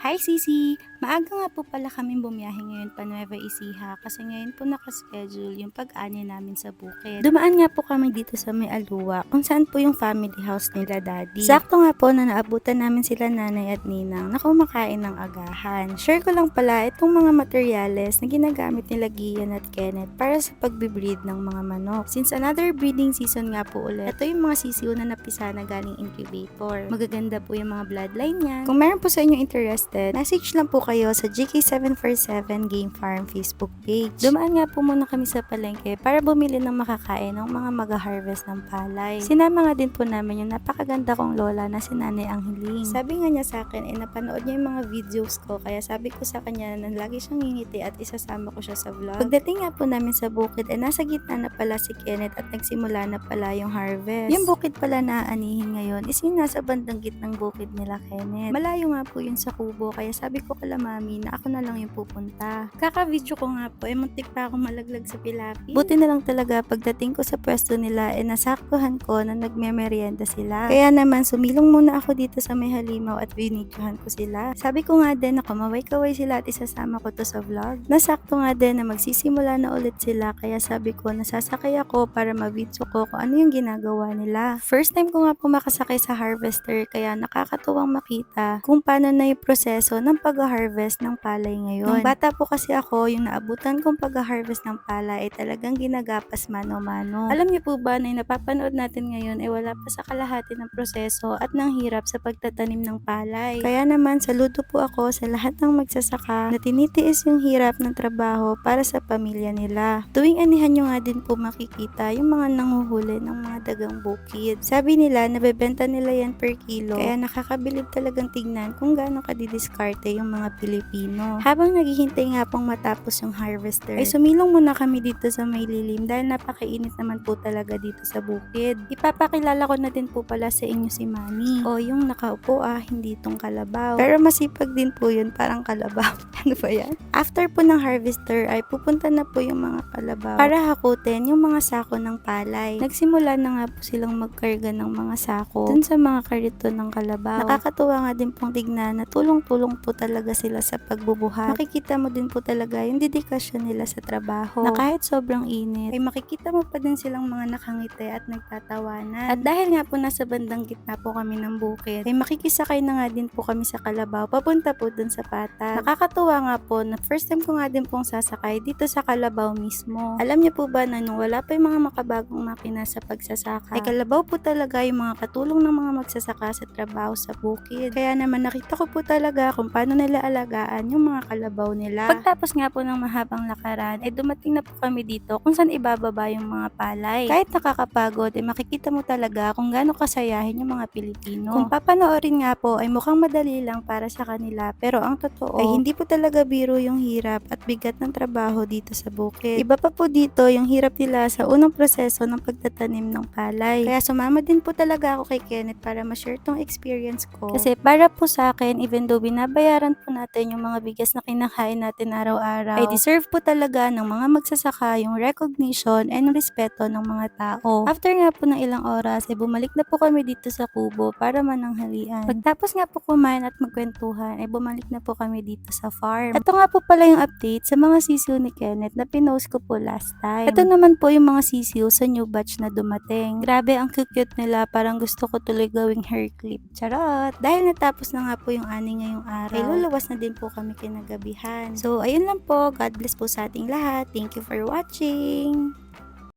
Hi Sisi! Maaga nga po pala kaming bumiyahe ngayon pa Nueva Ecija kasi ngayon po nakaschedule yung pag-ani namin sa bukid. Dumaan nga po kami dito sa May Aluwa kung saan po yung family house nila daddy. Sakto nga po na naabutan namin sila nanay at ninang na kumakain ng agahan. Share ko lang pala itong mga materyales na ginagamit nila Gian at Kenneth para sa pagbibreed ng mga manok. Since another breeding season nga po ulit, ito yung mga sisiw na napisa na galing incubator. Magaganda po yung mga bloodline niya. Kung meron po sa inyo interested, message lang po kayo sa GK747 Game Farm Facebook page. Dumaan nga po muna kami sa palengke para bumili ng makakain ng mga mag-harvest ng palay. Sinama nga din po namin yung napakaganda kong lola na si Nanay Angheling. Sabi nga niya sa akin, napanood niya yung mga videos ko, kaya sabi ko sa kanya na lagi siyang ngingiti at isasama ko siya sa vlog. Pagdating nga po namin sa bukid, nasa gitna na pala si Kenneth at nagsimula na pala yung harvest. Yung bukid pala na aanihin ngayon is yung nasa bandang gitnang bukid nila Kenneth. Malayo nga po yun sa kubo, kaya sabi ko kala mami na ako na lang yung pupunta. Kaka-video ko nga po, muntik pa ako malaglag sa pilapil. Buti na lang talaga pagdating ko sa pwesto nila, nasaktuhan ko na nagme-merienda sila. Kaya naman, sumilong muna ako dito sa may halimaw at binidyohan ko sila. Sabi ko nga din na kumaway-kaway sila at isasama ko to sa vlog. Nasakto nga din na magsisimula na ulit sila, kaya sabi ko nasasakay ako para ma-video ko kung ano yung ginagawa nila. First time ko nga po makasakay sa harvester, kaya nakakatuwang makita kung paano na yung proseso ng pag-harvest ng palay ngayon. Nung bata po kasi ako, yung naabutan kong pag-harvest ng palay ay talagang ginagapas mano-mano. Alam niyo po ba na yung napapanood natin ngayon ay wala pa sa kalahati ng proseso at ng hirap sa pagtatanim ng palay. Kaya naman saludo po ako sa lahat ng magsasaka na tinitiis yung hirap ng trabaho para sa pamilya nila. Tuwing anihan nyo nga din po makikita yung mga nanguhuli ng mga dagang bukid. Sabi nila, nabebenta nila yan per kilo, kaya nakakabilib talagang tignan kung gaano kadidiskarte yung mga Pilipino. Habang naghihintay nga pong matapos yung harvester, ay sumilong muna kami dito sa may lilim dahil napakainit naman po talaga dito sa bukid. Ipapakilala ko na din po pala sa inyo si Mami. O yung nakaupo hindi itong kalabaw. Pero masipag din po yun, parang kalabaw. Ano ba yan? After po ng harvester ay pupunta na po yung mga kalabaw para hakutin yung mga sako ng palay. Nagsimula na nga po silang magkarga ng mga sako dun sa mga kariton ng kalabaw. Nakakatuwa nga din pong tignan na tulong-tulong po talaga sila sa pagbubuhat. Makikita mo din po talaga yung dedikasyon nila sa trabaho na kahit sobrang init ay makikita mo pa din silang mga nakangiti at nagtatawanan. At dahil nga po nasa bandang gitna po kami ng bukid ay makikisakay na nga din po kami sa kalabaw papunta po dun sa patag. Nakakatuwa nga po na first time ko nga din pong sasakay dito sa kalabaw mismo. Alam niyo po ba na nung wala pa yung mga makabagong makina sa pagsasaka ay kalabaw po talaga yung mga katulong ng mga magsasaka sa trabaho sa bukid. Kaya naman nakita ko po talaga kung paano nila alagaan yung mga kalabaw nila. Pagtapos nga po ng mahabang lakaran, dumating na po kami dito kung saan ibababa yung mga palay. Kahit nakakapagod, makikita mo talaga kung gaano kasayahin yung mga Pilipino. Kung papanoorin nga po ay mukhang madali lang para sa kanila, pero ang totoo ay hindi po talaga biro yung hirap at bigat ng trabaho dito sa bukid. Iba pa po dito yung hirap nila sa unang proseso ng pagtatanim ng palay. Kaya sumama din po talaga ako kay Kenneth para ma-share tong experience ko. Kasi para po sa akin, even though binabayaran po natin yung mga bigas na kinakain natin araw-araw, ay deserve po talaga ng mga magsasaka yung recognition and respeto ng mga tao. After nga po ng ilang oras, bumalik na po kami dito sa kubo para mananghalian. Pagtapos nga po kumain at magkwentuhan, bumalik na po kami dito sa farm. Ito nga po pala yung update sa mga sisiw ni Kenneth na pinost ko po last time. Ito naman po yung mga sisiw sa new batch na dumating. Grabe, ang cute nila. Parang gusto ko tuloy gawing hair clip. Charot! Dahil natapos na nga po yung ani ngayong araw, ay luluwas na din po kami kinagabihan. So, ayun lang po. God bless po sa ating lahat. Thank you for watching!